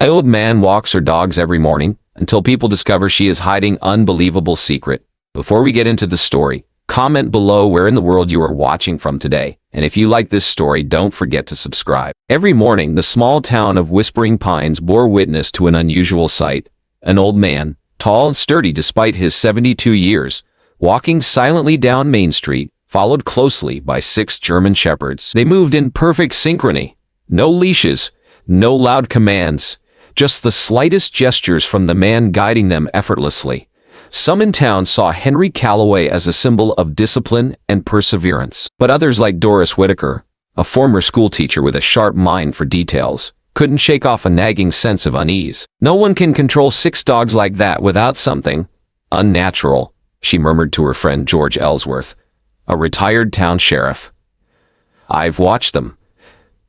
An old man walks her dogs every morning until people discover she is hiding unbelievable secret. Before we get into the story, comment below where in the world you are watching from today, and if you like this story, don't forget to subscribe. Every morning, the small town of Whispering Pines bore witness to an unusual sight. An old man, tall and sturdy despite his 72 years, walking silently down Main Street, followed closely by 6 German shepherds. They moved in perfect synchrony. No leashes, no loud commands, just the slightest gestures from the man guiding them effortlessly. Some in town saw Henry Calloway as a symbol of discipline and perseverance, but others like Doris Whitaker, a former schoolteacher with a sharp mind for details, couldn't shake off a nagging sense of unease. "No one can control 6 dogs like that without something unnatural," she murmured to her friend George Ellsworth, a retired town sheriff. "I've watched them.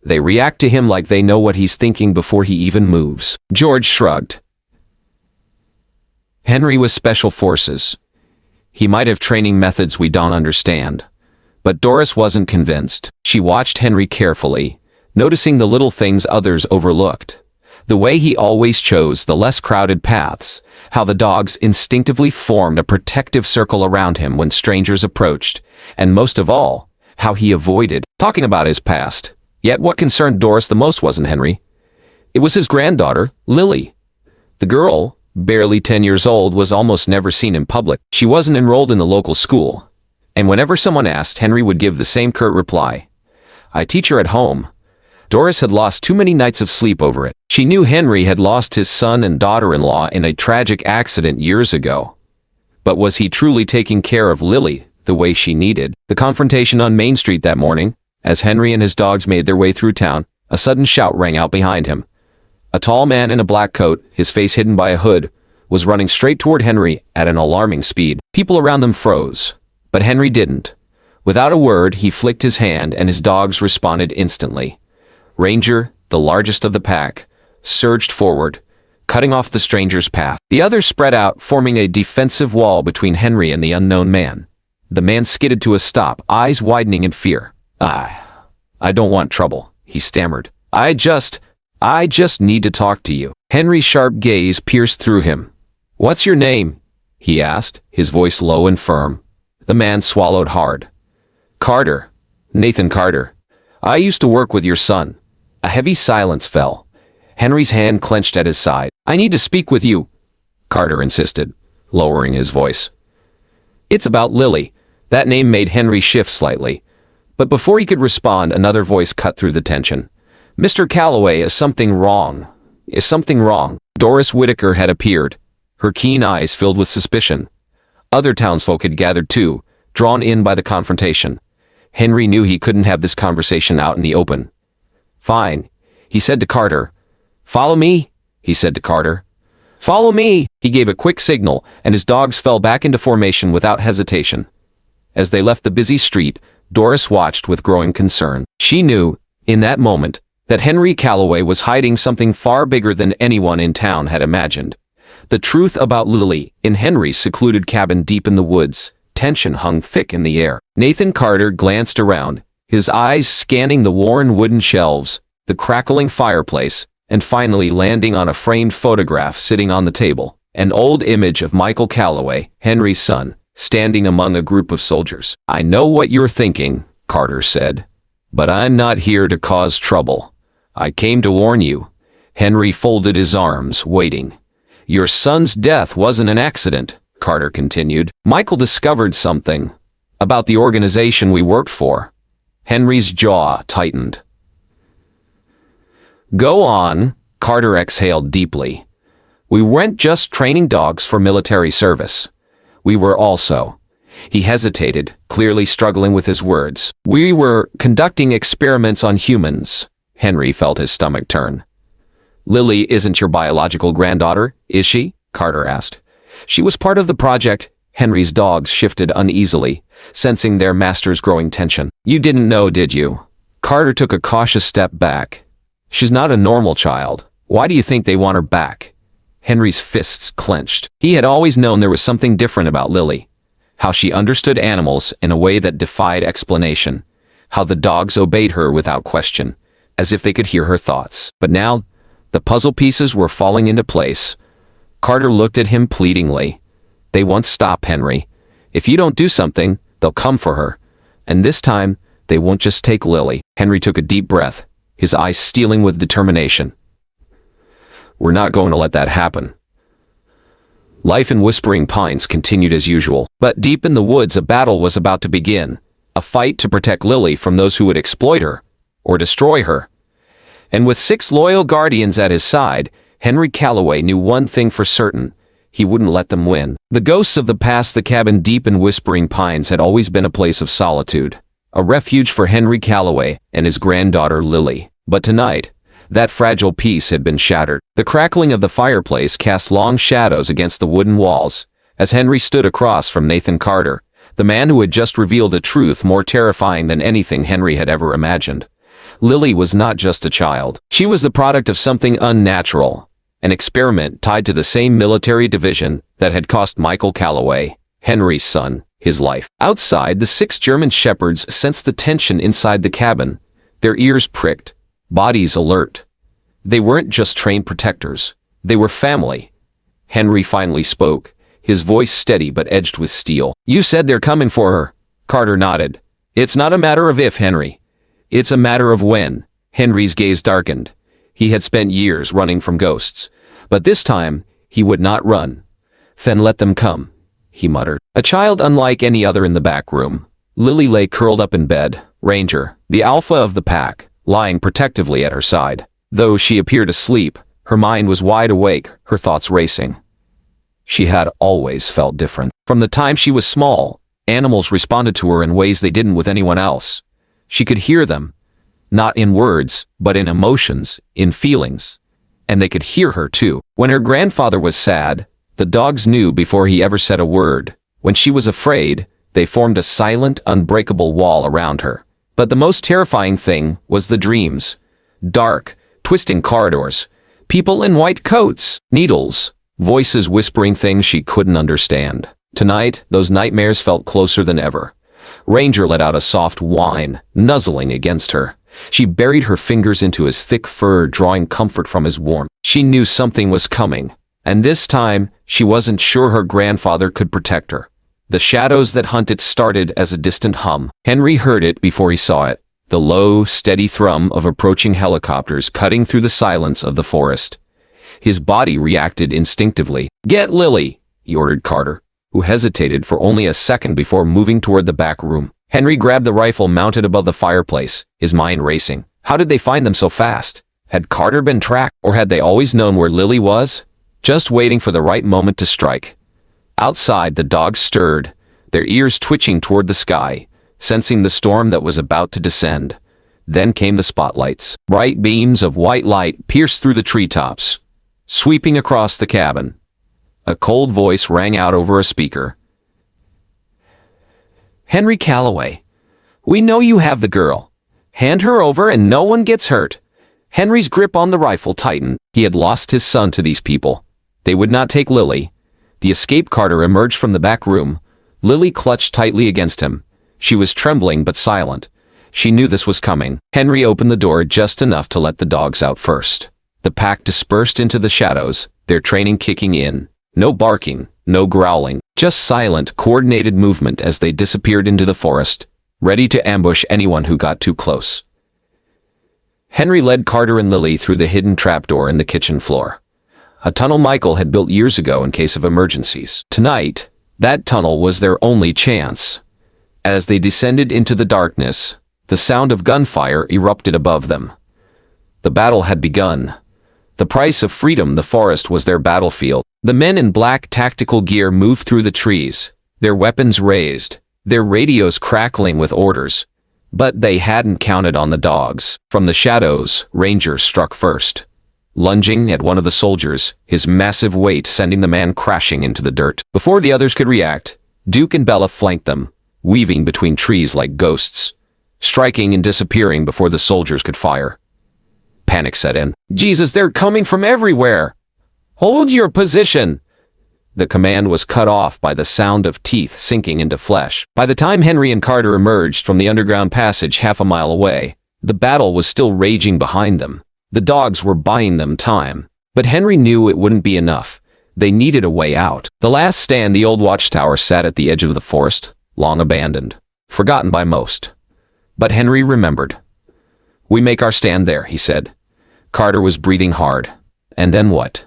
They react to him like they know what he's thinking before he even moves." George shrugged. Henry was special forces. He might have training methods we don't understand. But Doris wasn't convinced. She watched Henry carefully, noticing the little things others overlooked. The way he always chose the less crowded paths, how the dogs instinctively formed a protective circle around him when strangers approached, and most of all, how he avoided talking about his past. Yet what concerned Doris the most wasn't Henry. It was his granddaughter, Lily. The girl, barely 10 years old, was almost never seen in public. She wasn't enrolled in the local school, and whenever someone asked, Henry would give the same curt reply, "I teach her at home." Doris had lost too many nights of sleep over it. She knew Henry had lost his son and daughter-in-law in a tragic accident years ago. But was he truly taking care of Lily the way she needed? The confrontation on Main Street that morning, as Henry and his dogs made their way through town, a sudden shout rang out behind him. A tall man in a black coat, his face hidden by a hood, was running straight toward Henry at an alarming speed. People around them froze, but Henry didn't. Without a word, he flicked his hand and his dogs responded instantly. Ranger, the largest of the pack, surged forward, cutting off the stranger's path. The others spread out, forming a defensive wall between Henry and the unknown man. The man skidded to a stop, eyes widening in fear. I don't want trouble," he stammered. I just need to talk to you." Henry's sharp gaze pierced through him. "What's your name?" he asked, his voice low and firm. The man swallowed hard. "Carter. Nathan Carter. I used to work with your son." A heavy silence fell. Henry's hand clenched at his side. "I need to speak with you," Carter insisted, lowering his voice. "It's about Lily." That name made Henry shift slightly. But before he could respond, another voice cut through the tension. "Mr. Calloway, is something wrong? Is something wrong?" Doris Whitaker had appeared, her keen eyes filled with suspicion. Other townsfolk had gathered too, drawn in by the confrontation. Henry knew he couldn't have this conversation out in the open. "Fine," he said to Carter. "Follow me," he said to Carter. "Follow me!" He gave a quick signal, and his dogs fell back into formation without hesitation. As they left the busy street, Doris watched with growing concern. She knew, in that moment, that Henry Calloway was hiding something far bigger than anyone in town had imagined. The truth about Lily, in Henry's secluded cabin deep in the woods. Tension hung thick in the air. Nathan Carter glanced around, his eyes scanning the worn wooden shelves, the crackling fireplace, and finally landing on a framed photograph sitting on the table. An old image of Michael Calloway, Henry's son, standing among a group of soldiers. "I know what you're thinking," Carter said, "but I'm not here to cause trouble. I came to warn you." Henry folded his arms, waiting. "Your son's death wasn't an accident," Carter continued. "Michael discovered something about the organization we worked for." Henry's jaw tightened. "Go on," Carter exhaled deeply. "We weren't just training dogs for military service. We were also—" He hesitated, clearly struggling with his words. "We were conducting experiments on humans." Henry felt his stomach turn. "Lily isn't your biological granddaughter, is she?" Carter asked. "She was part of the project." Henry's dogs shifted uneasily, sensing their master's growing tension. "You didn't know, did you?" Carter took a cautious step back. "She's not a normal child. Why do you think they want her back?" Henry's fists clenched. He had always known there was something different about Lily. How she understood animals in a way that defied explanation. How the dogs obeyed her without question, as if they could hear her thoughts. But now, The puzzle pieces were falling into place. Carter looked at him pleadingly. "They won't stop, Henry. If you don't do something, they'll come for her. And this time, they won't just take Lily." Henry took a deep breath, his eyes steeling with determination. "We're not going to let that happen." Life in Whispering Pines continued as usual, but deep in the woods a battle was about to begin, a fight to protect Lily from those who would exploit her, or destroy her. And with 6 loyal guardians at his side, Henry Calloway knew one thing for certain: he wouldn't let them win. The ghosts of the past, the cabin deep in Whispering Pines, had always been a place of solitude, a refuge for Henry Calloway and his granddaughter Lily. But tonight, that fragile peace had been shattered. The crackling of the fireplace cast long shadows against the wooden walls, as Henry stood across from Nathan Carter, the man who had just revealed a truth more terrifying than anything Henry had ever imagined. Lily was not just a child. She was the product of something unnatural, an experiment tied to the same military division that had cost Michael Calloway, Henry's son, his life. Outside, the 6 German shepherds sensed the tension inside the cabin, their ears pricked, bodies alert. They weren't just trained protectors. They were family. Henry finally spoke, his voice steady but edged with steel. "You said they're coming for her." Carter nodded. "It's not a matter of if, Henry. It's a matter of when." Henry's gaze darkened. He had spent years running from ghosts, but this time he would not run. "Then let them come," he muttered. A child unlike any other in the back room, Lily lay curled up in bed, Ranger, the alpha of the pack, lying protectively at her side. Though she appeared asleep, her mind was wide awake, her thoughts racing. She had always felt different. From the time she was small, animals responded to her in ways they didn't with anyone else. She could hear them, not in words, but in emotions, in feelings. And they could hear her too. When her grandfather was sad, the dogs knew before he ever said a word. When she was afraid, they formed a silent, unbreakable wall around her. But the most terrifying thing was the dreams. Dark, twisting corridors, people in white coats, needles, voices whispering things she couldn't understand. Tonight, those nightmares felt closer than ever. Ranger let out a soft whine, nuzzling against her. She buried her fingers into his thick fur, drawing comfort from his warmth. She knew something was coming, and this time, she wasn't sure her grandfather could protect her. The shadows that hunted started as a distant hum. Henry heard it before he saw it, the low, steady thrum of approaching helicopters cutting through the silence of the forest. His body reacted instinctively. "Get Lily," he ordered Carter, who hesitated for only a second before moving toward the back room. Henry grabbed the rifle mounted above the fireplace, his mind racing. How did they find them so fast? Had Carter been tracked, or had they always known where Lily was? Just waiting for the right moment to strike. Outside, the dogs stirred, their ears twitching toward the sky, sensing the storm that was about to descend. Then came the spotlights. Bright beams of white light pierced through the treetops, sweeping across the cabin. A cold voice rang out over a speaker. "Henry Calloway, we know you have the girl. Hand her over and no one gets hurt." Henry's grip on the rifle tightened. He had lost his son to these people. They would not take Lily. The escape Carter emerged from the back room. Lily clutched tightly against him. She was trembling but silent. She knew this was coming. Henry opened the door just enough to let the dogs out first. The pack dispersed into the shadows, their training kicking in. No barking, no growling, just silent, coordinated movement as they disappeared into the forest, ready to ambush anyone who got too close. Henry led Carter and Lily through the hidden trapdoor in the kitchen floor. A tunnel Michael had built years ago in case of emergencies. Tonight, that tunnel was their only chance. As they descended into the darkness, the sound of gunfire erupted above them. The battle had begun. The price of freedom, the forest was their battlefield. The men in black tactical gear moved through the trees, their weapons raised, their radios crackling with orders. But they hadn't counted on the dogs. From the shadows, Ranger struck first. Lunging at one of the soldiers, his massive weight sending the man crashing into the dirt. Before the others could react, Duke and Bella flanked them, weaving between trees like ghosts, striking and disappearing before the soldiers could fire. Panic set in. "Jesus, they're coming from everywhere! Hold your position!" The command was cut off by the sound of teeth sinking into flesh. By the time Henry and Carter emerged from the underground passage half a mile away, the battle was still raging behind them. The dogs were buying them time. But Henry knew it wouldn't be enough. They needed a way out. The last stand, the old watchtower, sat at the edge of the forest, long abandoned, forgotten by most. But Henry remembered. "We make our stand there," he said. Carter was breathing hard. "And then what?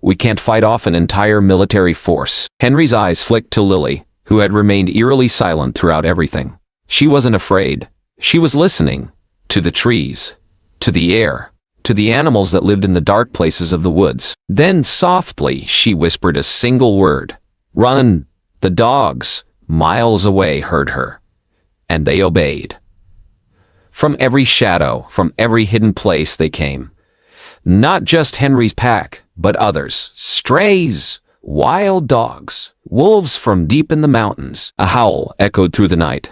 We can't fight off an entire military force." Henry's eyes flicked to Lily, who had remained eerily silent throughout everything. She wasn't afraid. She was listening. To the trees. To the air. To the animals that lived in the dark places of the woods. Then softly she whispered a single word. "Run!" The dogs, miles away, heard her. And they obeyed. From every shadow, from every hidden place they came. Not just Henry's pack, but others. Strays, wild dogs, wolves from deep in the mountains. A howl echoed through the night.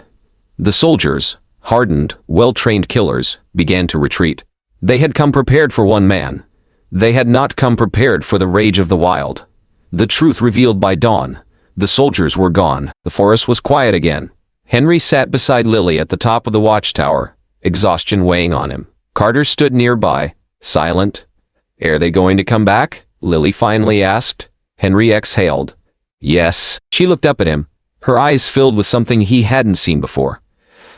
The soldiers, hardened, well-trained killers, began to retreat. They had come prepared for one man. They had not come prepared for the rage of the wild. The truth revealed by dawn. The soldiers were gone. The forest was quiet again. Henry sat beside Lily at the top of the watchtower, exhaustion weighing on him. Carter stood nearby, silent. "Are they going to come back?" Lily finally asked. Henry exhaled. "Yes." She looked up at him, her eyes filled with something he hadn't seen before.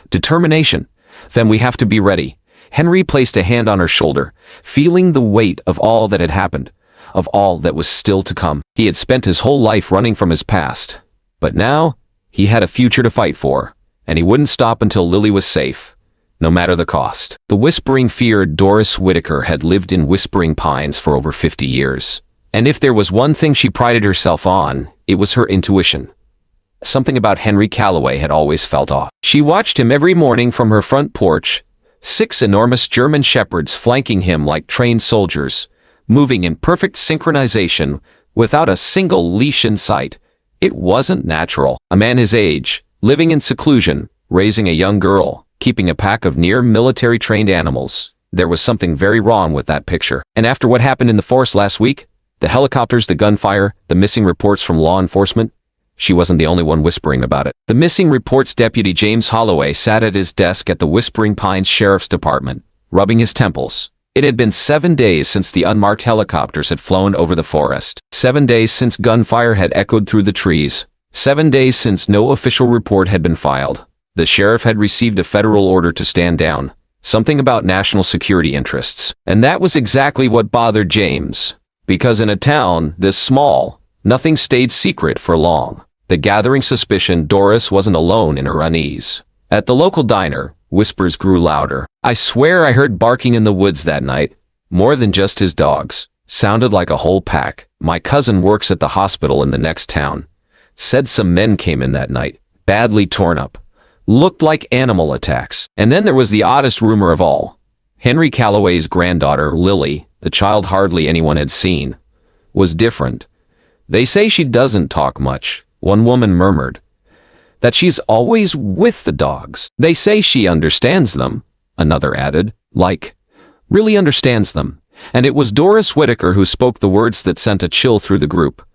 Determination. "Then we have to be ready." Henry placed a hand on her shoulder, feeling the weight of all that had happened, of all that was still to come. He had spent his whole life running from his past. But now, he had a future to fight for, and he wouldn't stop until Lily was safe, no matter the cost. The whispering fear. Doris Whitaker had lived in Whispering Pines for over 50 years. And if there was one thing she prided herself on, it was her intuition. Something about Henry Calloway had always felt off. She watched him every morning from her front porch, 6 enormous German shepherds flanking him like trained soldiers, moving in perfect synchronization, without a single leash in sight. It wasn't natural. A man his age, living in seclusion, raising a young girl, keeping a pack of near military-trained animals. There was something very wrong with that picture. And after what happened in the forest last week, the helicopters, the gunfire, the missing reports from law enforcement, she wasn't the only one whispering about it. The missing reports. Deputy James Holloway sat at his desk at the Whispering Pines Sheriff's Department, rubbing his temples. It had been 7 days since the unmarked helicopters had flown over the forest. 7 days since gunfire had echoed through the trees. 7 days since no official report had been filed. The sheriff had received a federal order to stand down, something about national security interests. And that was exactly what bothered James. Because in a town this small, nothing stayed secret for long. The gathering suspicion. Doris wasn't alone in her unease. At the local diner, whispers grew louder. "I swear I heard barking in the woods that night. More than just his dogs. Sounded like a whole pack. My cousin works at the hospital in the next town. Said some men came in that night, badly torn up. Looked like animal attacks." And then there was the oddest rumor of all. Henry Calloway's granddaughter, Lily, the child hardly anyone had seen, was different. "They say she doesn't talk much," one woman murmured. "That she's always with the dogs. They say she understands them," another added. "Like, really understands them." And it was Doris Whitaker who spoke the words that sent a chill through the group.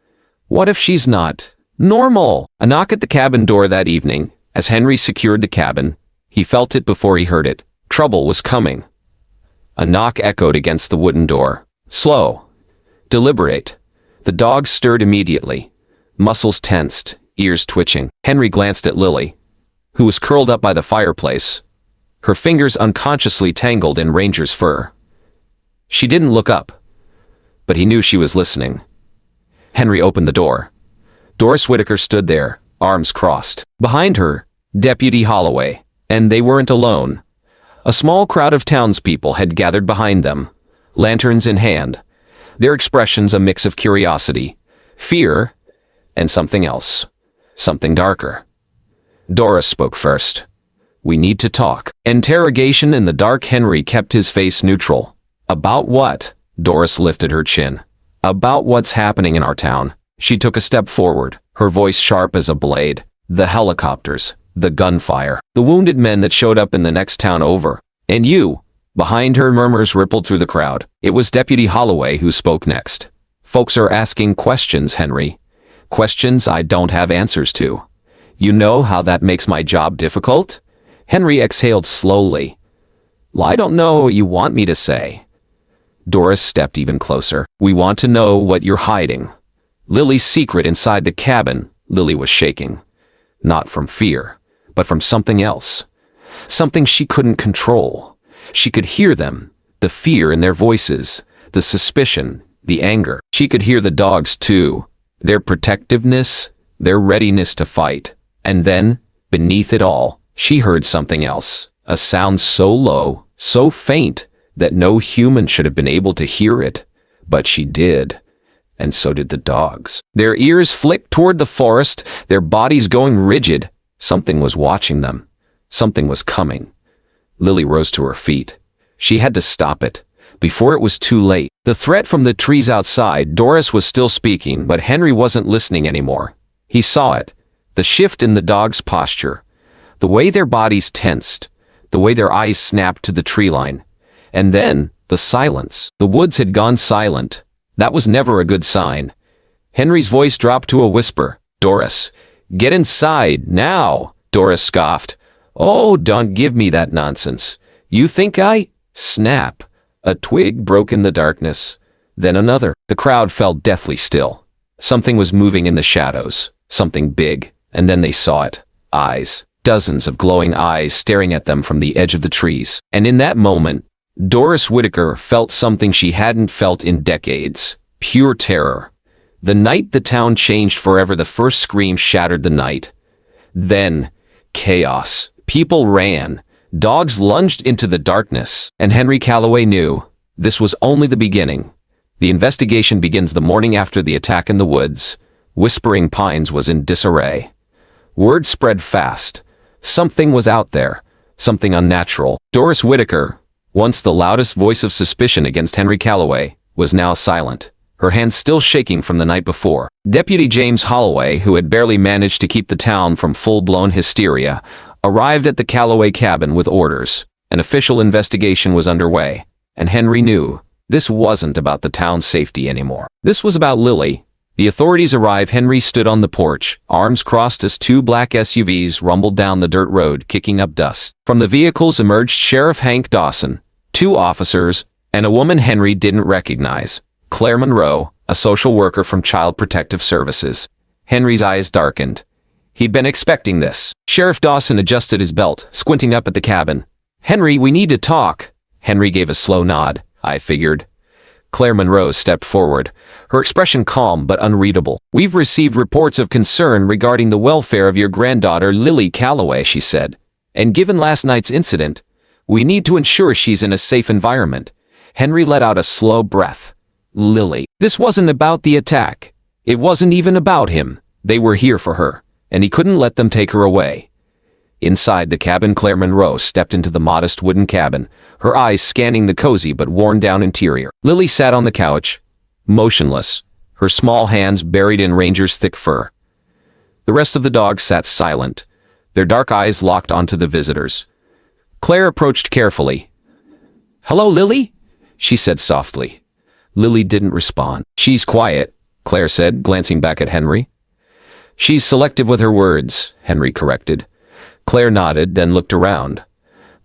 What if she's not normal? A knock at the cabin door that evening. As Henry secured the cabin, he felt it before he heard it. Trouble was coming. A knock echoed against the wooden door. Slow. Deliberate. The dog stirred immediately. Muscles tensed, ears twitching. Henry glanced at Lily, who was curled up by the fireplace, her fingers unconsciously tangled in Ranger's fur. She didn't look up, but he knew she was listening. Henry opened the door. Doris Whitaker stood there, arms crossed. Behind her, Deputy Holloway, and they weren't alone. A small crowd of townspeople had gathered behind them, lanterns in hand, their expressions a mix of curiosity, fear, and something else, something darker. Doris spoke first. "We need to talk." Interrogation in the dark. Henry kept his face neutral. "About what?" Doris lifted her chin. "About what's happening in our town." She took a step forward, her voice sharp as a blade. "The helicopters, the gunfire, the wounded men that showed up in the next town over. And you." Behind her, murmurs rippled through the crowd. It was Deputy Holloway who spoke next. "Folks are asking questions, Henry. Questions I don't have answers to. You know how that makes my job difficult?" Henry exhaled slowly. "Well, I don't know what you want me to say. Doris stepped even closer. "We want to know what you're hiding." Lily's secret inside the cabin. Lily was shaking. Not from fear, but from something else. Something she couldn't control. She could hear them, the fear in their voices, the suspicion, the anger. She could hear the dogs too, their protectiveness, their readiness to fight. And then, beneath it all, she heard something else, a sound so low, so faint, that no human should have been able to hear it. But she did. And so did the dogs. Their ears flicked toward the forest, their bodies going rigid. Something was watching them. Something was coming. Lily rose to her feet. She had to stop it, before it was too late. The threat from the trees outside. Doris was still speaking, but Henry wasn't listening anymore. He saw it, the shift in the dogs' posture, the way their bodies tensed, the way their eyes snapped to the tree line. And then, the silence. The woods had gone silent. That was never a good sign. Henry's voice dropped to a whisper. "Doris, get inside, now!" Doris scoffed. "Oh, don't give me that nonsense. You think I—" Snap! A twig broke in the darkness. Then another. The crowd fell deathly still. Something was moving in the shadows. Something big. And then they saw it. Eyes. Dozens of glowing eyes staring at them from the edge of the trees. And in that moment, Doris Whitaker felt something she hadn't felt in decades. Pure terror. The night the town changed forever. The first scream shattered the night. Then, chaos. People ran. Dogs lunged into the darkness. And Henry Calloway knew this was only the beginning. The investigation begins the morning after the attack in the woods. Whispering Pines was in disarray. Word spread fast. Something was out there. Something unnatural. Doris Whitaker, once the loudest voice of suspicion against Henry Calloway, was now silent, her hands still shaking from the night before. Deputy James Holloway, who had barely managed to keep the town from full-blown hysteria, arrived at the Calloway cabin with orders. An official investigation was underway, and Henry knew this wasn't about the town's safety anymore. This was about Lily. The authorities arrived. Henry stood on the porch, arms crossed as two black SUVs rumbled down the dirt road, kicking up dust. From the vehicles emerged Sheriff Hank Dawson, two officers, and a woman Henry didn't recognize, Claire Monroe, a social worker from Child Protective Services. Henry's eyes darkened. He'd been expecting this. Sheriff Dawson adjusted his belt, squinting up at the cabin. "Henry, we need to talk." Henry gave a slow nod. "I figured." Claire Monroe stepped forward, her expression calm but unreadable. "We've received reports of concern regarding the welfare of your granddaughter, Lily Calloway," she said. "And given last night's incident, we need to ensure she's in a safe environment." Henry let out a slow breath. Lily. This wasn't about the attack. It wasn't even about him. They were here for her, and he couldn't let them take her away. Inside the cabin, Claire Monroe stepped into the modest wooden cabin, her eyes scanning the cozy but worn-down interior. Lily sat on the couch, motionless, her small hands buried in Ranger's thick fur. The rest of the dogs sat silent, their dark eyes locked onto the visitors. Claire approached carefully. "Hello, Lily?" she said softly. Lily didn't respond. "She's quiet," Claire said, glancing back at Henry. "She's selective with her words," Henry corrected. Claire nodded, then looked around.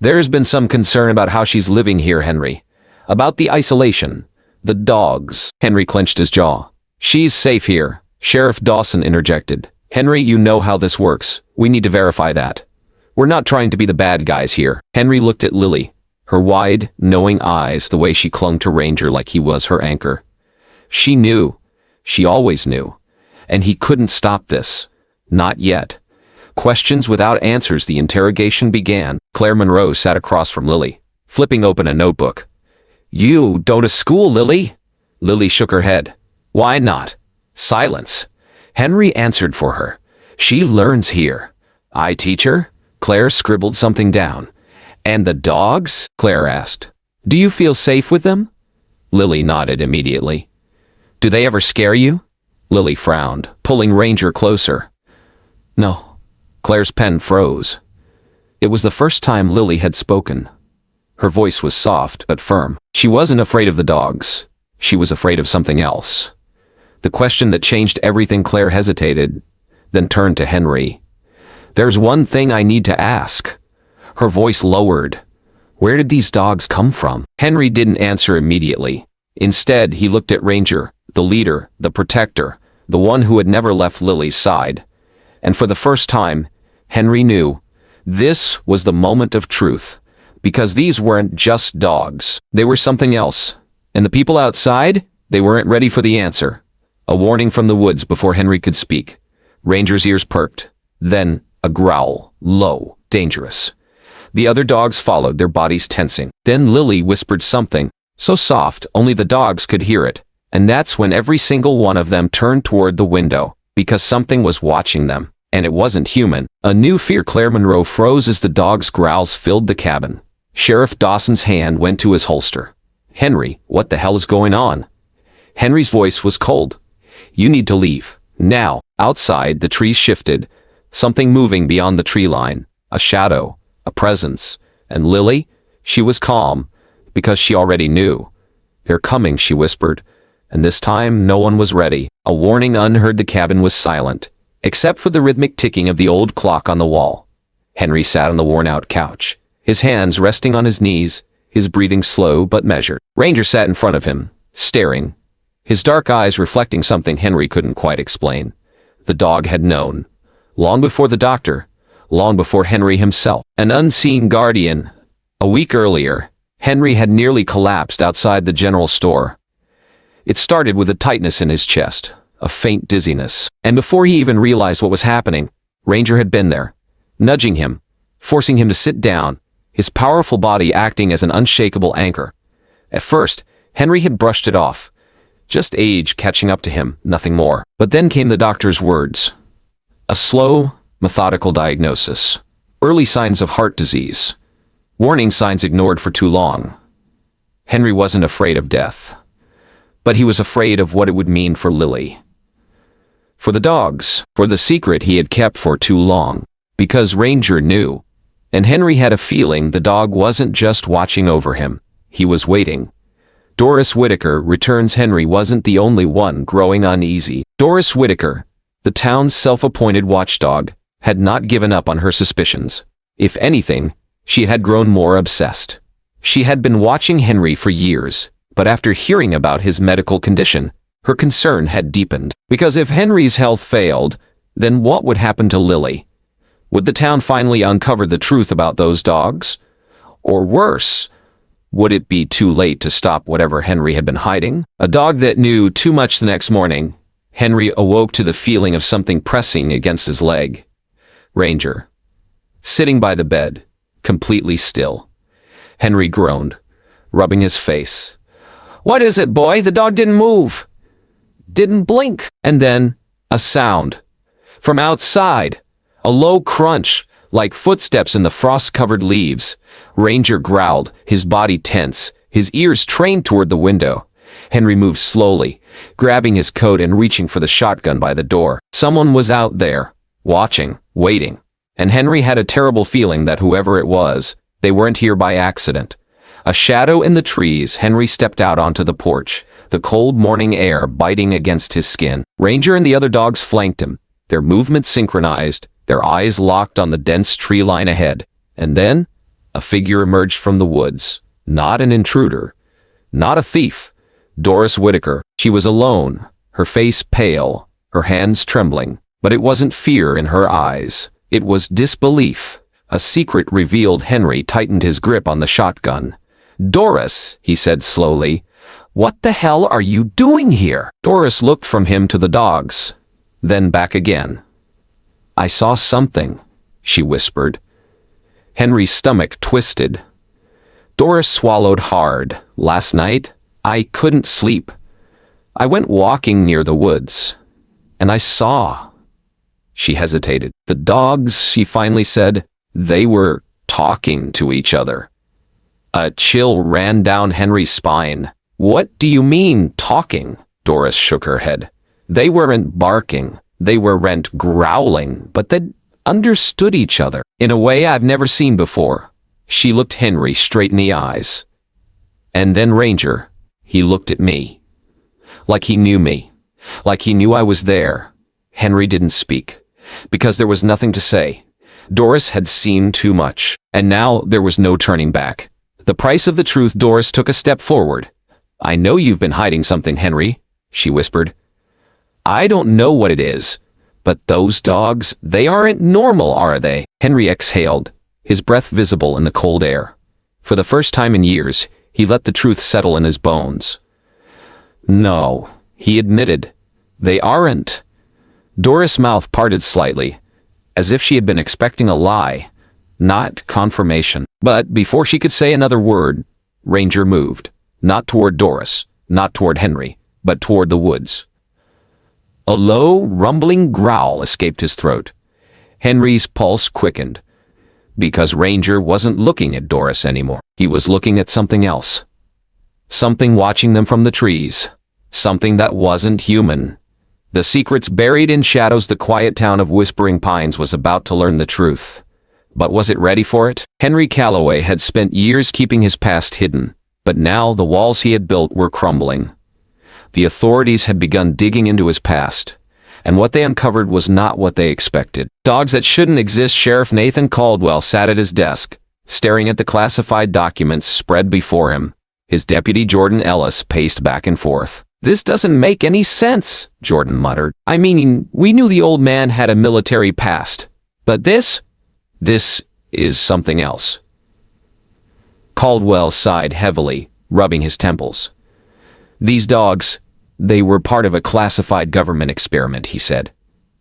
"There's been some concern about how she's living here, Henry. About the isolation. The dogs." Henry clenched his jaw. "She's safe here," Sheriff Dawson interjected. "Henry, you know how this works. We need to verify that. We're not trying to be the bad guys here." Henry looked at Lily, her wide, knowing eyes, the way she clung to Ranger like he was her anchor. She knew. She always knew. And he couldn't stop this. Not yet. Questions without answers. The interrogation began. Claire Monroe sat across from Lily, flipping open a notebook. "You don't to school, Lily?" Lily shook her head. "Why not?" Silence. Henry answered for her. "She learns here." "I teach her?" Claire scribbled something down. "And the dogs?" Claire asked. "Do you feel safe with them?" Lily nodded immediately. "Do they ever scare you?" Lily frowned, pulling Ranger closer. "No." Claire's pen froze. It was the first time Lily had spoken. Her voice was soft but firm. She wasn't afraid of the dogs. She was afraid of something else. The question that changed everything. Claire hesitated, then turned to Henry. "There's one thing I need to ask." Her voice lowered. "Where did these dogs come from?" Henry didn't answer immediately. Instead, he looked at Ranger, the leader, the protector, the one who had never left Lily's side. And for the first time, Henry knew this was the moment of truth. Because these weren't just dogs. They were something else. And the people outside, they weren't ready for the answer. A warning from the woods before Henry could speak. Ranger's ears perked. Then, a growl, low, dangerous. The other dogs followed, their bodies tensing. Then Lily whispered something, so soft only the dogs could hear it. And that's when every single one of them turned toward the window, because something was watching them. And it wasn't human. A new fear. Claire Monroe froze as the dogs' growls filled the cabin. Sheriff Dawson's hand went to his holster. "Henry, what the hell is going on?" Henry's voice was cold. "You need to leave. Now." Outside, the trees shifted. Something moving beyond the tree line. A shadow. A presence. And Lily? She was calm, because she already knew. "They're coming," she whispered. And this time, no one was ready. A warning unheard. The cabin was silent, except for the rhythmic ticking of the old clock on the wall. Henry sat on the worn-out couch, his hands resting on his knees, his breathing slow but measured. Ranger sat in front of him, staring, his dark eyes reflecting something Henry couldn't quite explain. The dog had known. Long before the doctor, long before Henry himself. An unseen guardian. A week earlier, Henry had nearly collapsed outside the general store. It started with a tightness in his chest, a faint dizziness. And before he even realized what was happening, Ranger had been there, nudging him, forcing him to sit down, his powerful body acting as an unshakable anchor. At first, Henry had brushed it off. Just age catching up to him, nothing more. But then came the doctor's words. A slow, methodical diagnosis. Early signs of heart disease. Warning signs ignored for too long. Henry wasn't afraid of death. But he was afraid of what it would mean for Lily. For the dogs, for the secret he had kept for too long. Because Ranger knew. And Henry had a feeling the dog wasn't just watching over him. He was waiting. Doris Whitaker returns. Henry wasn't the only one growing uneasy. Doris Whitaker, the town's self-appointed watchdog, had not given up on her suspicions. If anything, she had grown more obsessed. She had been watching Henry for years, but after hearing about his medical condition, her concern had deepened. Because if Henry's health failed, then what would happen to Lily? Would the town finally uncover the truth about those dogs? Or worse, would it be too late to stop whatever Henry had been hiding? A dog that knew too much. The next morning, Henry awoke to the feeling of something pressing against his leg. Ranger. Sitting by the bed, completely still. Henry groaned, rubbing his face. "What is it, boy? The dog didn't move. Didn't blink." And then, a sound. From outside. A low crunch, like footsteps in the frost-covered leaves. Ranger growled, his body tense, his ears trained toward the window. Henry moved slowly, grabbing his coat and reaching for the shotgun by the door. Someone was out there, watching, waiting. And Henry had a terrible feeling that whoever it was, they weren't here by accident. A shadow in the trees. Henry stepped out onto the porch, the cold morning air biting against his skin. Ranger and the other dogs flanked him, their movements synchronized, their eyes locked on the dense tree line ahead. And then, a figure emerged from the woods. Not an intruder. Not a thief. Doris Whitaker. She was alone, her face pale, her hands trembling. But it wasn't fear in her eyes. It was disbelief. A secret revealed. Henry tightened his grip on the shotgun. "Doris," he said slowly, "what the hell are you doing here?" Doris looked from him to the dogs, then back again. "I saw something," she whispered. Henry's stomach twisted. Doris swallowed hard. "Last night, I couldn't sleep. I went walking near the woods, and I saw." She hesitated. "The dogs," she finally said, "they were talking to each other." A chill ran down Henry's spine. "What do you mean, talking?" Doris shook her head. "They weren't barking. They weren't growling, but they understood each other in a way I've never seen before." She looked Henry straight in the eyes. And then Ranger, he looked at me. Like he knew me. Like he knew I was there. Henry didn't speak, because there was nothing to say. Doris had seen too much, and now there was no turning back. The price of the truth. Doris took a step forward. "I know you've been hiding something, Henry," she whispered. "I don't know what it is, but those dogs, they aren't normal, are they?" Henry exhaled, his breath visible in the cold air. For the first time in years, he let the truth settle in his bones. "No," he admitted. "They aren't." Doris' mouth parted slightly, as if she had been expecting a lie, not confirmation. But before she could say another word, Ranger moved, not toward Doris, not toward Henry, but toward the woods. A low, rumbling growl escaped his throat. Henry's pulse quickened, because Ranger wasn't looking at Doris anymore. He was looking at something else. Something watching them from the trees. Something that wasn't human. The secrets buried in shadows. The quiet town of Whispering Pines was about to learn the truth. But was it ready for it? Henry Calloway had spent years keeping his past hidden, but now the walls he had built were crumbling. The authorities had begun digging into his past, and what they uncovered was not what they expected. Dogs that shouldn't exist. Sheriff Nathan Caldwell sat at his desk, staring at the classified documents spread before him. His deputy Jordan Ellis paced back and forth. "This doesn't make any sense," Jordan muttered. "I mean, we knew the old man had a military past, but this is something else." Caldwell sighed heavily, rubbing his temples. "These dogs, they were part of a classified government experiment," he said.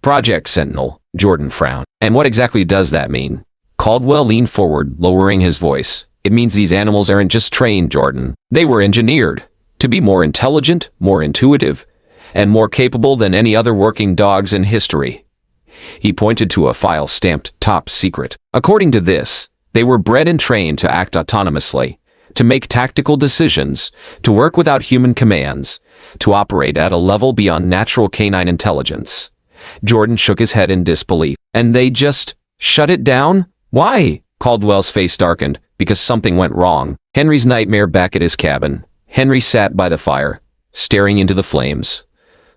"Project Sentinel," Jordan frowned. "And what exactly does that mean?" Caldwell leaned forward, lowering his voice. "It means these animals aren't just trained, Jordan. They were engineered to be more intelligent, more intuitive, and more capable than any other working dogs in history." He pointed to a file stamped "Top Secret." "According to this, they were bred and trained to act autonomously, to make tactical decisions, to work without human commands, to operate at a level beyond natural canine intelligence." Jordan shook his head in disbelief. "And they just shut it down? Why?" Caldwell's face darkened. "Because something went wrong." Henry's nightmare back at his cabin. Henry sat by the fire, staring into the flames.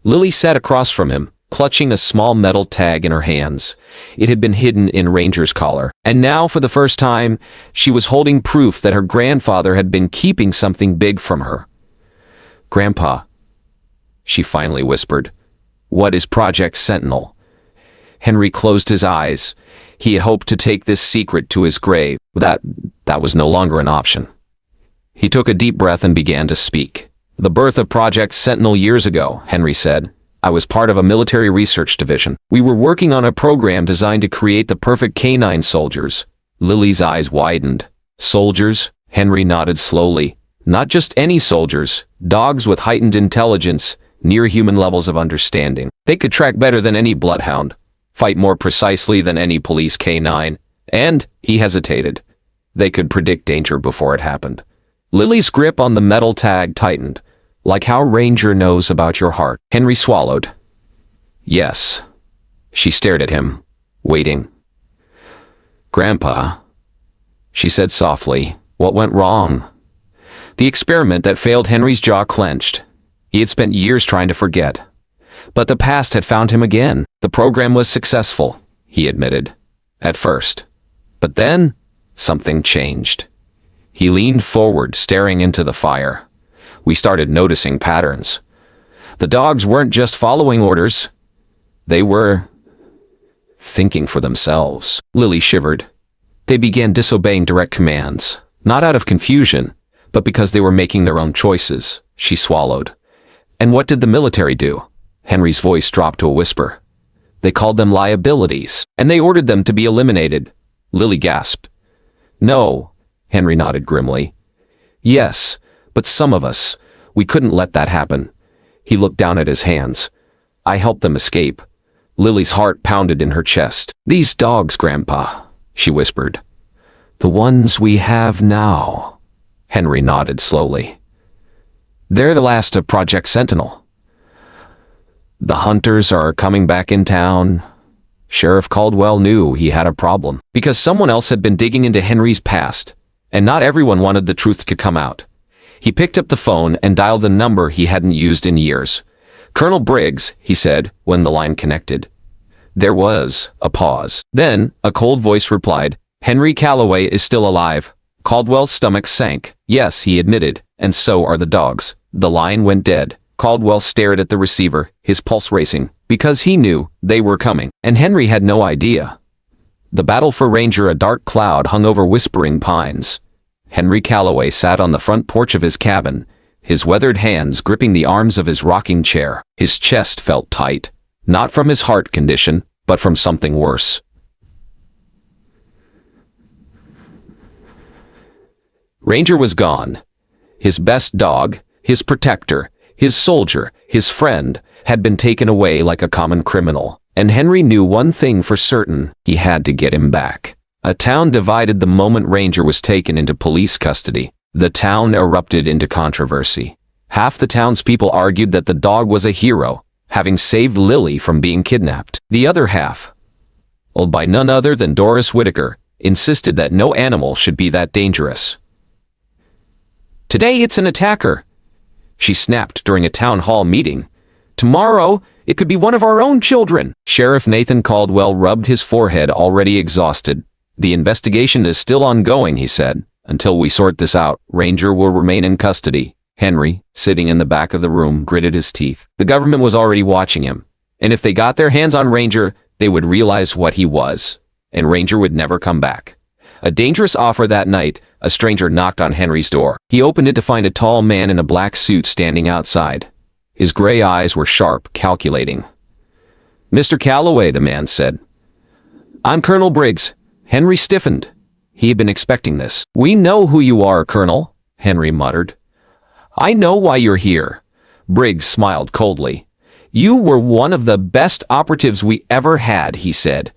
Lily sat across from him, clutching a small metal tag in her hands. It had been hidden in Ranger's collar, and now, for the first time, she was holding proof that her grandfather had been keeping something big from her. "Grandpa," she finally whispered, "what is Project Sentinel?" Henry closed his eyes. He had hoped to take this secret to his grave. That was no longer an option. He took a deep breath and began to speak. "The birth of Project Sentinel years ago," Henry said. "I was part of a military research division. We were working on a program designed to create the perfect canine soldiers." Lily's eyes widened. "Soldiers?" Henry nodded slowly. "Not just any soldiers. Dogs with heightened intelligence, near human levels of understanding. They could track better than any bloodhound, fight more precisely than any police canine, and," he hesitated, "they could predict danger before it happened." Lily's grip on the metal tag tightened. "Like how Ranger knows about your heart." Henry swallowed. "Yes." She stared at him, waiting. "Grandpa," she said softly, "what went wrong?" The experiment that failed. Henry's jaw clenched. He had spent years trying to forget. But the past had found him again. "The program was successful," he admitted, "at first. But then, something changed." He leaned forward, staring into the fire. "We started noticing patterns. The dogs weren't just following orders. They were thinking for themselves." Lily shivered. "They began disobeying direct commands, not out of confusion, but because they were making their own choices." She swallowed. "And what did the military do?" Henry's voice dropped to a whisper. "They called them liabilities, and they ordered them to be eliminated." Lily gasped. "No," Henry nodded grimly. "Yes, but some of us, we couldn't let that happen." He looked down at his hands. "I helped them escape." Lily's heart pounded in her chest. "These dogs, Grandpa," she whispered. "The ones we have now." Henry nodded slowly. "They're the last of Project Sentinel. The hunters are coming back in town." Sheriff Caldwell knew he had a problem, because someone else had been digging into Henry's past, and not everyone wanted the truth to come out. He picked up the phone and dialed a number he hadn't used in years. "Colonel Briggs," he said, when the line connected. There was a pause. Then, a cold voice replied, "Henry Calloway is still alive." Caldwell's stomach sank. "Yes," he admitted, "and so are the dogs." The line went dead. Caldwell stared at the receiver, his pulse racing, because he knew they were coming, and Henry had no idea. The battle for Ranger. A dark cloud hung over Whispering Pines. Henry Calloway sat on the front porch of his cabin, his weathered hands gripping the arms of his rocking chair. His chest felt tight, not from his heart condition, but from something worse. Ranger was gone. His best dog, his protector, his soldier, his friend, had been taken away like a common criminal, and Henry knew one thing for certain: he had to get him back. A town divided the moment Ranger was taken into police custody. The town erupted into controversy. Half the townspeople argued that the dog was a hero, having saved Lily from being kidnapped. The other half, led by none other than Doris Whitaker, insisted that no animal should be that dangerous. "Today it's an attacker," she snapped during a town hall meeting. "Tomorrow, it could be one of our own children." Sheriff Nathan Caldwell rubbed his forehead, already exhausted. "The investigation is still ongoing," he said. "Until we sort this out, Ranger will remain in custody." Henry, sitting in the back of the room, gritted his teeth. The government was already watching him, and if they got their hands on Ranger, they would realize what he was, and Ranger would never come back. A dangerous offer that night. A stranger knocked on Henry's door. He opened it to find a tall man in a black suit standing outside. His gray eyes were sharp, calculating. "Mr. Calloway," the man said. "I'm Colonel Briggs." Henry stiffened. He had been expecting this. "We know who you are, Colonel," Henry muttered. "I know why you're here." Briggs smiled coldly. "You were one of the best operatives we ever had," he said.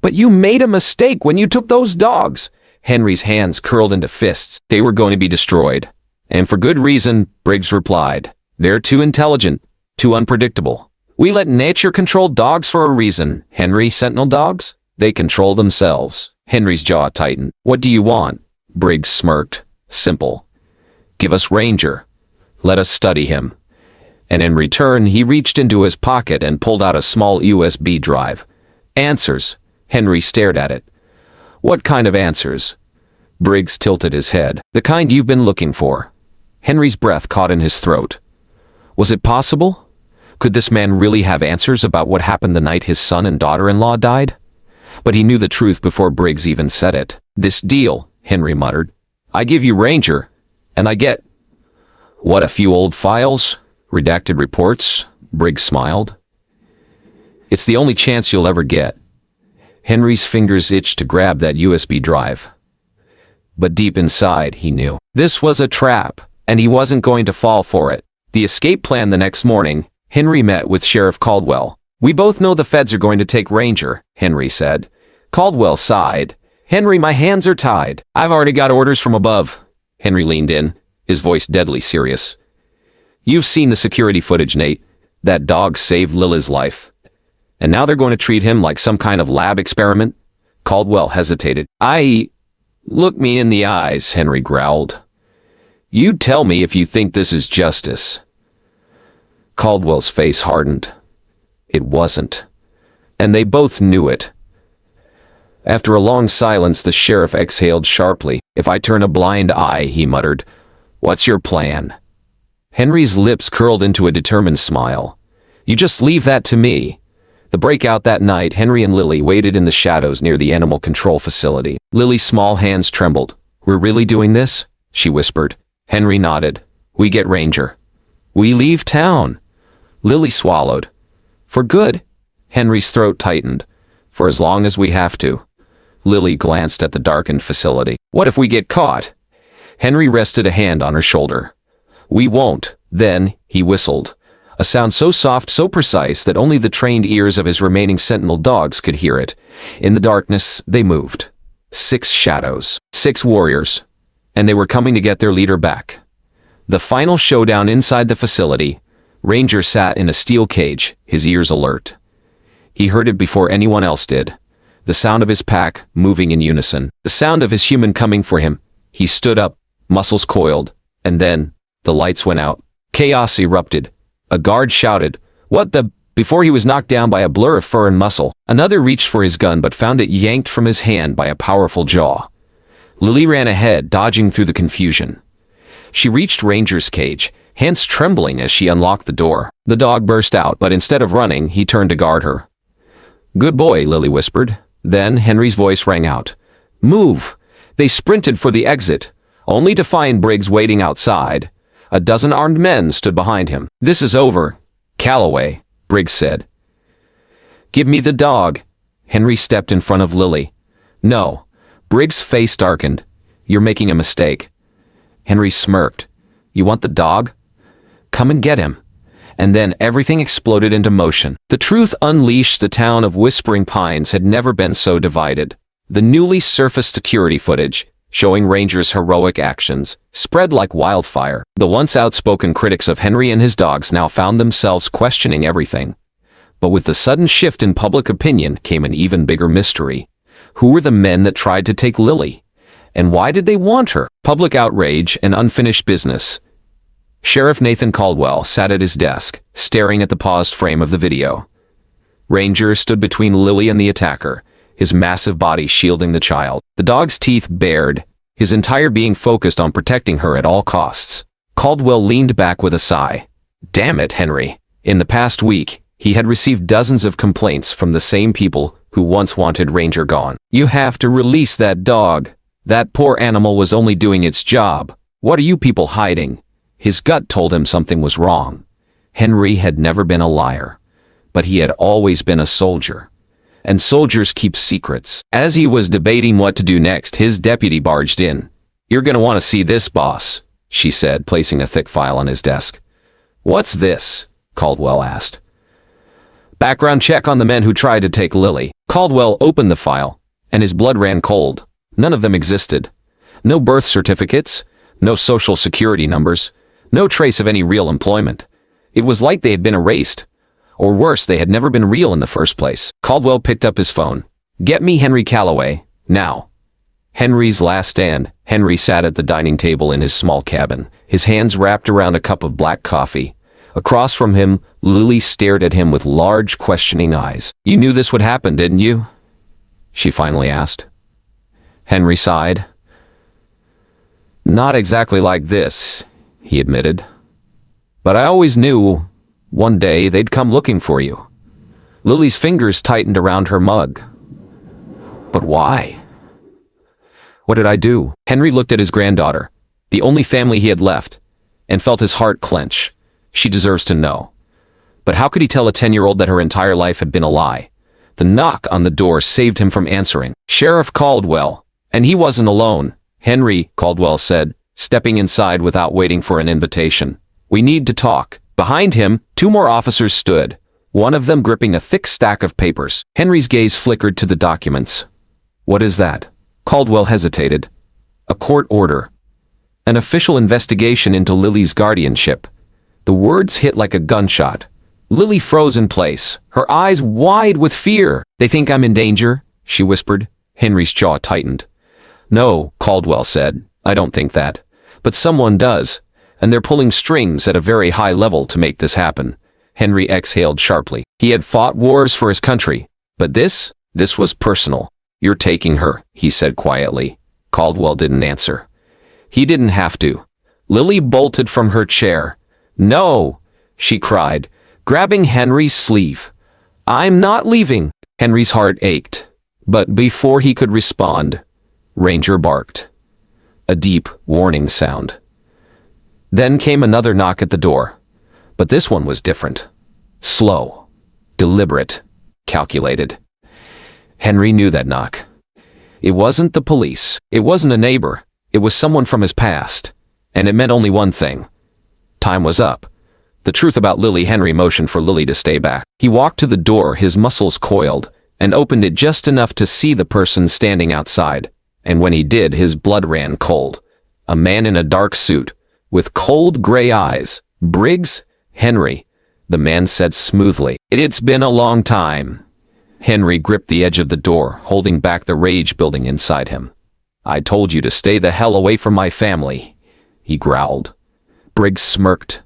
"But you made a mistake when you took those dogs." Henry's hands curled into fists. They were going to be destroyed. "And for good reason," Briggs replied. "They're too intelligent, too unpredictable. We let nature control dogs for a reason. Henry, sentinel dogs? They control themselves." Henry's jaw tightened. "What do you want?" Briggs smirked. "Simple. Give us Ranger. Let us study him." And in return, he reached into his pocket and pulled out a small USB drive. "Answers." Henry stared at it. "What kind of answers?" Briggs tilted his head. "The kind you've been looking for." Henry's breath caught in his throat. Was it possible? Could this man really have answers about what happened the night his son and daughter-in-law died? But he knew the truth before Briggs even said it. "This deal," Henry muttered. "I give you Ranger, and I get—" "What, a few old files? Redacted reports?" Briggs smiled. "It's the only chance you'll ever get." Henry's fingers itched to grab that USB drive. But deep inside, he knew this was a trap, and he wasn't going to fall for it. The escape plan. The next morning, Henry met with Sheriff Caldwell. "We both know the feds are going to take Ranger," Henry said. Caldwell sighed. "Henry, my hands are tied. I've already got orders from above." Henry leaned in, his voice deadly serious. "You've seen the security footage, Nate. That dog saved Lily's life. And now they're going to treat him like some kind of lab experiment?" Caldwell hesitated. "Look me in the eyes," Henry growled. "You tell me if you think this is justice." Caldwell's face hardened. It wasn't. And they both knew it. After a long silence, the sheriff exhaled sharply. "If I turn a blind eye," he muttered, "what's your plan?" Henry's lips curled into a determined smile. "You just leave that to me." The breakout that night, Henry and Lily waited in the shadows near the animal control facility. Lily's small hands trembled. "We're really doing this?" she whispered. Henry nodded. "We get Ranger. We leave town." Lily swallowed. "For good?" Henry's throat tightened. "For as long as we have to." Lily glanced at the darkened facility. "What if we get caught?" Henry rested a hand on her shoulder. "We won't." Then he whistled. A sound so soft, so precise that only the trained ears of his remaining sentinel dogs could hear it. In the darkness, they moved. 6 shadows. 6 warriors. And they were coming to get their leader back. The final showdown inside the facility. Ranger sat in a steel cage, his ears alert. He heard it before anyone else did. The sound of his pack moving in unison. The sound of his human coming for him. He stood up, muscles coiled, and then the lights went out. Chaos erupted. A guard shouted, "What the?" before he was knocked down by a blur of fur and muscle. Another reached for his gun but found it yanked from his hand by a powerful jaw. Lily ran ahead, dodging through the confusion. She reached Ranger's cage, hands trembling as she unlocked the door. The dog burst out, but instead of running, he turned to guard her. "Good boy," Lily whispered. Then Henry's voice rang out. "Move!" They sprinted for the exit, only to find Briggs waiting outside. A dozen armed men stood behind him. "This is over, Calloway," Briggs said. "Give me the dog." Henry stepped in front of Lily. "No." Briggs' face darkened. "You're making a mistake." Henry smirked. "You want the dog? Come and get him." And then everything exploded into motion. The truth unleashed. The town of Whispering Pines had never been so divided. The newly surfaced security footage, showing Ranger's heroic actions, spread like wildfire. The once outspoken critics of Henry and his dogs now found themselves questioning everything. But with the sudden shift in public opinion came an even bigger mystery. Who were the men that tried to take Lily? And why did they want her? Public outrage and unfinished business. Sheriff Nathan Caldwell sat at his desk, staring at the paused frame of the video. Ranger stood between Lily and the attacker, his massive body shielding the child. The dog's teeth bared, his entire being focused on protecting her at all costs. Caldwell leaned back with a sigh. Damn it, Henry. In the past week, he had received dozens of complaints from the same people who once wanted Ranger gone. You have to release that dog. That poor animal was only doing its job. What are you people hiding? His gut told him something was wrong. Henry had never been a liar, but he had always been a soldier. And soldiers keep secrets. As he was debating what to do next, his deputy barged in. You're gonna want to see this, boss, she said, placing a thick file on his desk. What's this? Caldwell asked. Background check on the men who tried to take Lily. Caldwell opened the file, and his blood ran cold. None of them existed. No birth certificates, no social security numbers, no trace of any real employment. It was like they had been erased. Or worse, they had never been real in the first place. Caldwell picked up his phone. Get me Henry Calloway, now. Henry's last stand. Henry sat at the dining table in his small cabin, his hands wrapped around a cup of black coffee. Across from him, Lily stared at him with large, questioning eyes. You knew this would happen, didn't you? She finally asked. Henry sighed. Not exactly like this, he admitted. But I always knew one day they'd come looking for you. Lily's fingers tightened around her mug. But why? What did I do? Henry looked at his granddaughter, the only family he had left, and felt his heart clench. She deserves to know. But how could he tell a 10-year-old that her entire life had been a lie? The knock on the door saved him from answering. Sheriff Caldwell. And he wasn't alone. Henry, Caldwell said, stepping inside without waiting for an invitation. We need to talk. Behind him, two more officers stood, one of them gripping a thick stack of papers. Henry's gaze flickered to the documents. What is that? Caldwell hesitated. A court order. An official investigation into Lily's guardianship. The words hit like a gunshot. Lily froze in place, her eyes wide with fear. They think I'm in danger, she whispered. Henry's jaw tightened. No, Caldwell said. I don't think that. But someone does. And they're pulling strings at a very high level to make this happen. Henry exhaled sharply. He had fought wars for his country. But this was personal. You're taking her, he said quietly. Caldwell didn't answer. He didn't have to. Lily bolted from her chair. No, she cried, grabbing Henry's sleeve. I'm not leaving. Henry's heart ached. But before he could respond, Ranger barked. A deep, warning sound. Then came another knock at the door. But this one was different. Slow, deliberate, calculated. Henry knew that knock. It wasn't the police. It wasn't a neighbor. It was someone from his past. And it meant only one thing. Time was up. The truth about Lily. Henry motioned for Lily to stay back. He walked to the door, his muscles coiled, and opened it just enough to see the person standing outside. And when he did, his blood ran cold. A man in a dark suit, with cold gray eyes. Briggs? Henry, the man said smoothly. It's been a long time. Henry gripped the edge of the door, holding back the rage building inside him. I told you to stay the hell away from my family, he growled. Briggs smirked.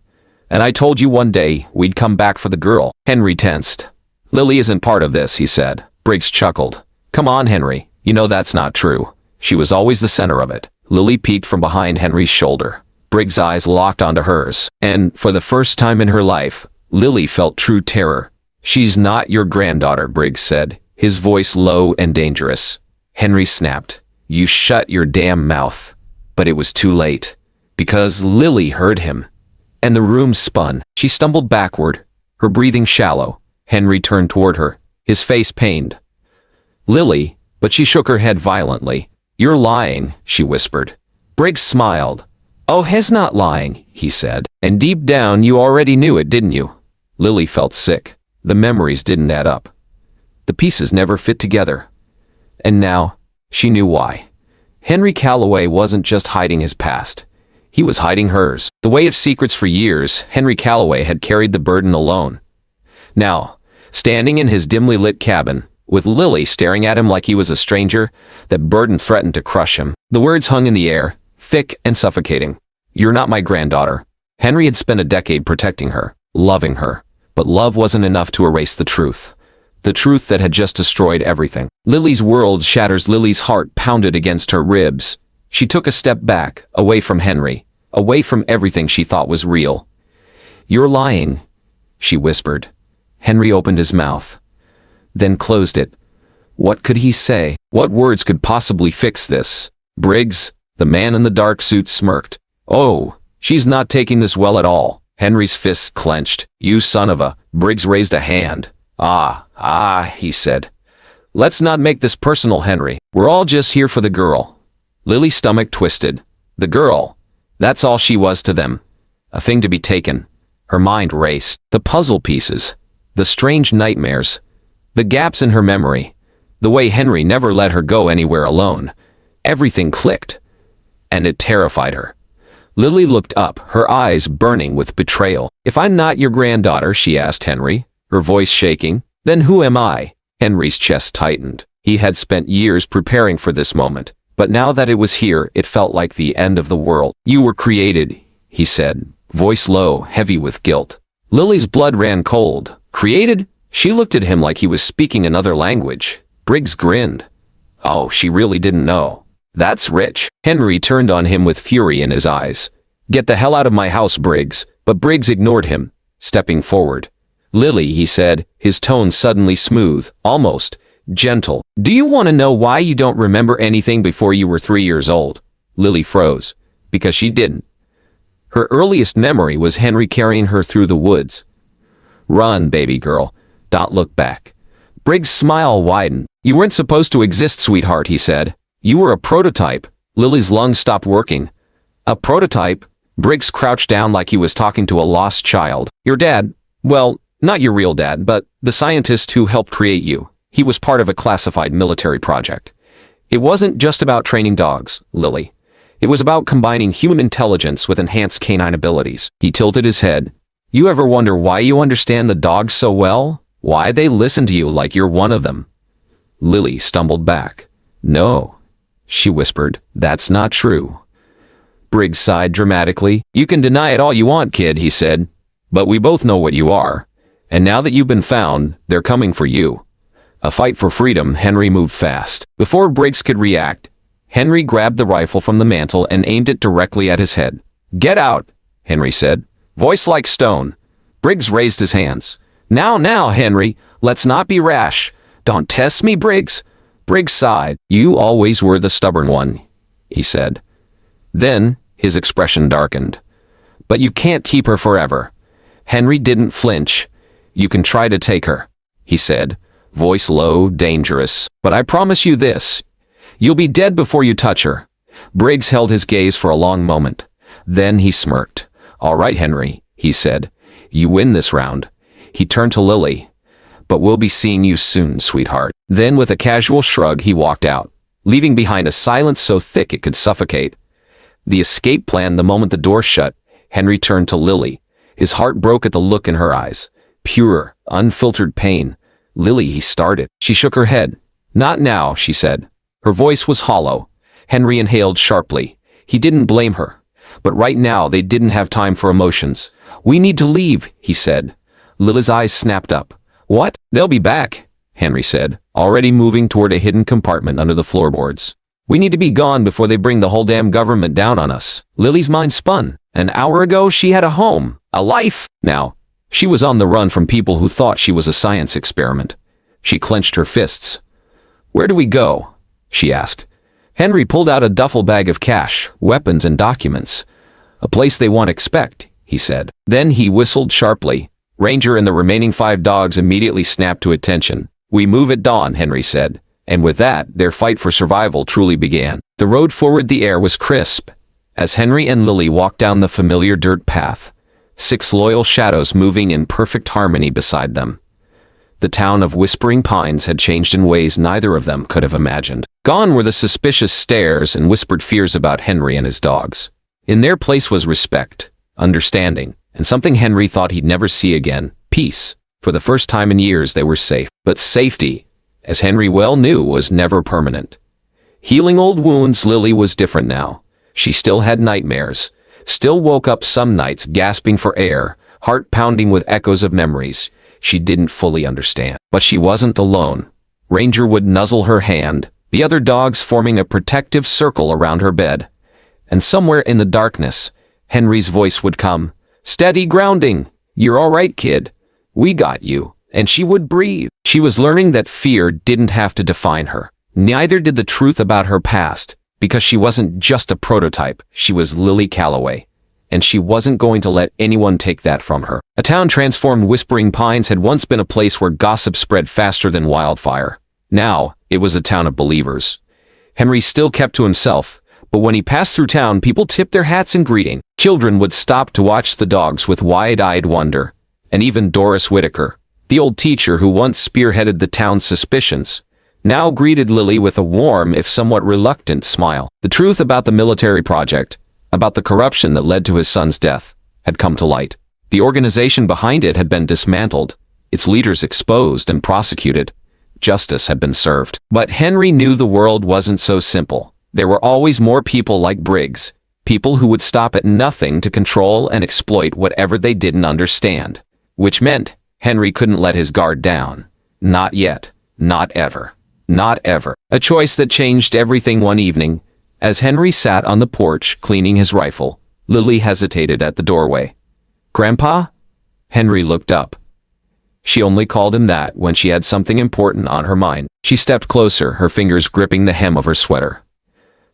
And I told you one day we'd come back for the girl. Henry tensed. Lily isn't part of this, he said. Briggs chuckled. Come on, Henry, you know that's not true. She was always the center of it. Lily peeked from behind Henry's shoulder. Briggs' eyes locked onto hers, and, for the first time in her life, Lily felt true terror. "She's not your granddaughter," Briggs said, his voice low and dangerous. Henry snapped, "You shut your damn mouth." But it was too late, because Lily heard him, and the room spun. She stumbled backward, her breathing shallow. Henry turned toward her, his face pained. "Lily," but she shook her head violently. "You're lying," she whispered. Briggs smiled. "Oh, he's not lying," he said. "And deep down you already knew it, didn't you?" Lily felt sick. The memories didn't add up. The pieces never fit together. And now, she knew why. Henry Calloway wasn't just hiding his past. He was hiding hers. The weight of secrets for years, Henry Calloway had carried the burden alone. Now, standing in his dimly lit cabin, with Lily staring at him like he was a stranger, that burden threatened to crush him. The words hung in the air, thick and suffocating. "You're not my granddaughter." Henry had spent a decade protecting her, loving her, but love wasn't enough to erase the truth. The truth that had just destroyed everything. Lily's world shatters. Lily's heart pounded against her ribs. She took a step back, away from Henry, away from everything she thought was real. "You're lying," she whispered. Henry opened his mouth, then closed it. What could he say? What words could possibly fix this? "Briggs," the man in the dark suit smirked. "Oh, she's not taking this well at all." Henry's fists clenched. "You son of a..." Briggs raised a hand. He said. "Let's not make this personal, Henry. We're all just here for the girl." Lily's stomach twisted. The girl. That's all she was to them. A thing to be taken. Her mind raced. The puzzle pieces. The strange nightmares. The gaps in her memory. The way Henry never let her go anywhere alone. Everything clicked. And it terrified her. Lily looked up, her eyes burning with betrayal. "If I'm not your granddaughter," she asked Henry, her voice shaking, "then who am I?" Henry's chest tightened. He had spent years preparing for this moment, but now that it was here, it felt like the end of the world. "You were created," he said, voice low, heavy with guilt. Lily's blood ran cold. "Created?" She looked at him like he was speaking another language. Briggs grinned. Oh, she really didn't know. "That's rich." Henry turned on him with fury in his eyes. "Get the hell out of my house, Briggs." But Briggs ignored him, stepping forward. "Lily," he said, his tone suddenly smooth, almost gentle. "Do you want to know why you don't remember anything before you were 3 years old?" Lily froze, because she didn't. Her earliest memory was Henry carrying her through the woods. "Run, baby girl. Don't look back." Briggs' smile widened. "You weren't supposed to exist, sweetheart," he said. "You were a prototype." Lily's lungs stopped working. "A prototype?" Briggs crouched down like he was talking to a lost child. "Your dad, well, not your real dad, but the scientist who helped create you. He was part of a classified military project. It wasn't just about training dogs, Lily. It was about combining human intelligence with enhanced canine abilities." He tilted his head. "You ever wonder why you understand the dogs so well? Why they listen to you like you're one of them?" Lily stumbled back. "No," she whispered. "That's not true." Briggs sighed dramatically. "You can deny it all you want, kid," he said. "But we both know what you are. And now that you've been found, they're coming for you." A fight for freedom. Henry moved fast. Before Briggs could react, Henry grabbed the rifle from the mantel and aimed it directly at his head. "Get out," Henry said, voice like stone. Briggs raised his hands. Now, Henry, let's not be rash. Don't test me, Briggs." Briggs sighed. "You always were the stubborn one," he said. Then, his expression darkened. "But you can't keep her forever." Henry didn't flinch. "You can try to take her," he said, voice low, dangerous. "But I promise you this. You'll be dead before you touch her." Briggs held his gaze for a long moment. Then he smirked. "All right, Henry," he said. "You win this round." He turned to Lily. "But we'll be seeing you soon, sweetheart." Then with a casual shrug he walked out, leaving behind a silence so thick it could suffocate. The escape plan the moment the door shut. Henry turned to Lily. His heart broke at the look in her eyes. Pure, unfiltered pain. "Lily," he started. She shook her head. "Not now," she said. Her voice was hollow. Henry inhaled sharply. He didn't blame her. But right now they didn't have time for emotions. "We need to leave," he said. Lily's eyes snapped up. "What?" "They'll be back," Henry said, already moving toward a hidden compartment under the floorboards. We need to be gone before they bring the whole damn government down on us. Lily's mind spun. An hour ago she had a home, a life. Now, she was on the run from people who thought she was a science experiment. She clenched her fists. "Where do we go?" she asked. Henry pulled out a duffel bag of cash, weapons, and documents. "A place they won't expect," he said. Then he whistled sharply. Ranger and the remaining 5 dogs immediately snapped to attention. "We move at dawn," Henry said. And with that, their fight for survival truly began. The road forward, the air was crisp. As Henry and Lily walked down the familiar dirt path, 6 loyal shadows moving in perfect harmony beside them. The town of Whispering Pines had changed in ways neither of them could have imagined. Gone were the suspicious stares and whispered fears about Henry and his dogs. In their place was respect, understanding, and something Henry thought he'd never see again: peace. For the first time in years they were safe. But safety, as Henry well knew, was never permanent. Healing old wounds, Lily was different now. She still had nightmares, still woke up some nights gasping for air, heart pounding with echoes of memories she didn't fully understand. But she wasn't alone. Ranger would nuzzle her hand, the other dogs forming a protective circle around her bed. And somewhere in the darkness, Henry's voice would come. "Steady grounding. You're all right, kid. We got you." And she would breathe. She was learning that fear didn't have to define her. Neither did the truth about her past, because she wasn't just a prototype. She was Lily Calloway. And she wasn't going to let anyone take that from her. A town transformed. Whispering Pines had once been a place where gossip spread faster than wildfire. Now, it was a town of believers. Henry still kept to himself, but when he passed through town, people tipped their hats in greeting. Children would stop to watch the dogs with wide-eyed wonder. And even Doris Whitaker, the old teacher who once spearheaded the town's suspicions, now greeted Lily with a warm, if somewhat reluctant, smile. The truth about the military project, about the corruption that led to his son's death, had come to light. The organization behind it had been dismantled, its leaders exposed and prosecuted. Justice had been served. But Henry knew the world wasn't so simple. There were always more people like Briggs, people who would stop at nothing to control and exploit whatever they didn't understand. Which meant Henry couldn't let his guard down. Not yet. Not ever. Not ever. A choice that changed everything one evening. As Henry sat on the porch cleaning his rifle, Lily hesitated at the doorway. "Grandpa?" Henry looked up. She only called him that when she had something important on her mind. She stepped closer, her fingers gripping the hem of her sweater.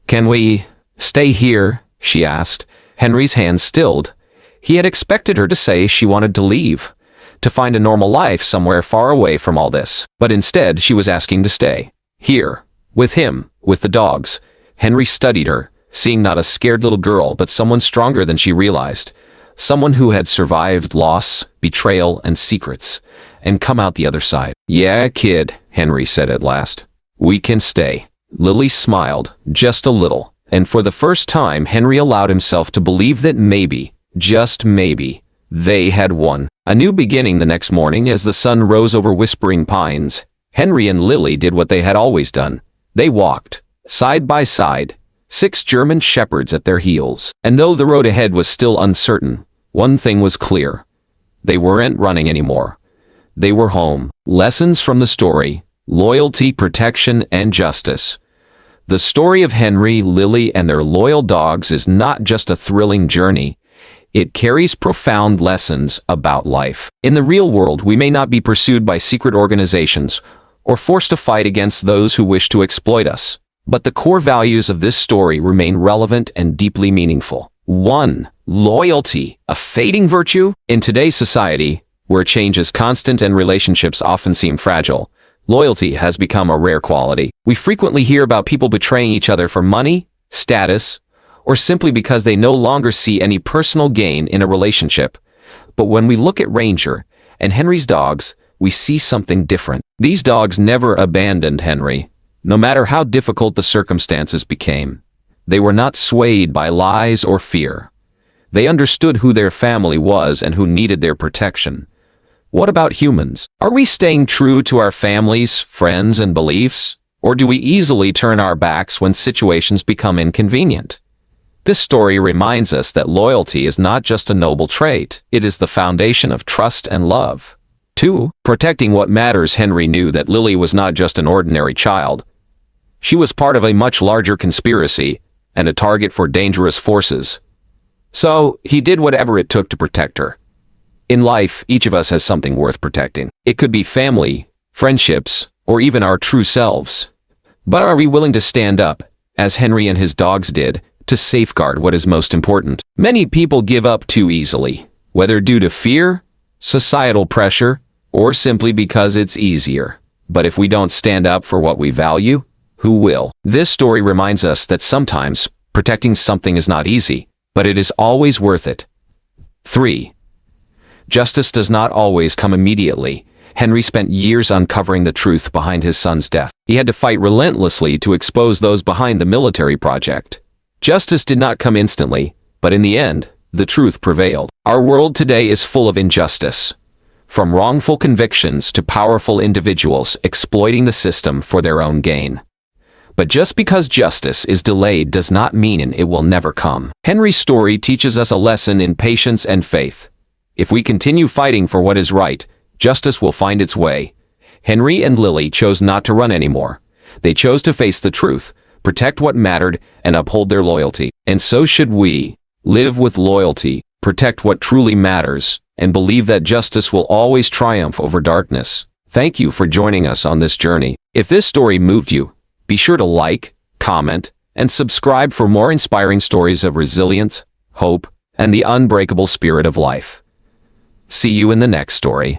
"Can we stay here?" she asked. Henry's hands stilled. He had expected her to say she wanted to leave, to find a normal life somewhere far away from all this. But instead, she was asking to stay. Here, with him, with the dogs. Henry studied her, seeing not a scared little girl, but someone stronger than she realized. Someone who had survived loss, betrayal, and secrets, and come out the other side. "Yeah, kid," Henry said at last. "We can stay." Lily smiled, just a little, and for the first time Henry allowed himself to believe that maybe, just maybe, they had won. A new beginning the next morning as the sun rose over Whispering Pines. Henry and Lily did what they had always done. They walked, side by side, 6 German shepherds at their heels. And though the road ahead was still uncertain, one thing was clear. They weren't running anymore. They were home. Lessons from the story: loyalty, protection, and justice. The story of Henry, Lily, and their loyal dogs is not just a thrilling journey. It carries profound lessons about life. In the real world, we may not be pursued by secret organizations or forced to fight against those who wish to exploit us. But the core values of this story remain relevant and deeply meaningful. 1. Loyalty, a fading virtue. In today's society, where change is constant and relationships often seem fragile, loyalty has become a rare quality. We frequently hear about people betraying each other for money, status, or simply because they no longer see any personal gain in a relationship. But when we look at Ranger and Henry's dogs, we see something different. These dogs never abandoned Henry, no matter how difficult the circumstances became. They were not swayed by lies or fear. They understood who their family was and who needed their protection. What about humans? Are we staying true to our families, friends, and beliefs? Or do we easily turn our backs when situations become inconvenient? This story reminds us that loyalty is not just a noble trait, it is the foundation of trust and love. 2. Protecting what matters. Henry knew that Lily was not just an ordinary child. She was part of a much larger conspiracy and a target for dangerous forces. So, he did whatever it took to protect her. In life, each of us has something worth protecting. It could be family, friendships, or even our true selves. But are we willing to stand up, as Henry and his dogs did, to safeguard what is most important? Many people give up too easily, whether due to fear, societal pressure, or simply because it's easier. But if we don't stand up for what we value, who will? This story reminds us that sometimes protecting something is not easy, but it is always worth it. 3. Justice does not always come immediately. Henry spent years uncovering the truth behind his son's death. He had to fight relentlessly to expose those behind the military project. Justice did not come instantly, but in the end, the truth prevailed. Our world today is full of injustice, from wrongful convictions to powerful individuals exploiting the system for their own gain. But just because justice is delayed does not mean it will never come. Henry's story teaches us a lesson in patience and faith. If we continue fighting for what is right, justice will find its way. Henry and Lily chose not to run anymore. They chose to face the truth, protect what mattered, and uphold their loyalty. And so should we. Live with loyalty, protect what truly matters, and believe that justice will always triumph over darkness. Thank you for joining us on this journey. If this story moved you, be sure to like, comment, and subscribe for more inspiring stories of resilience, hope, and the unbreakable spirit of life. See you in the next story.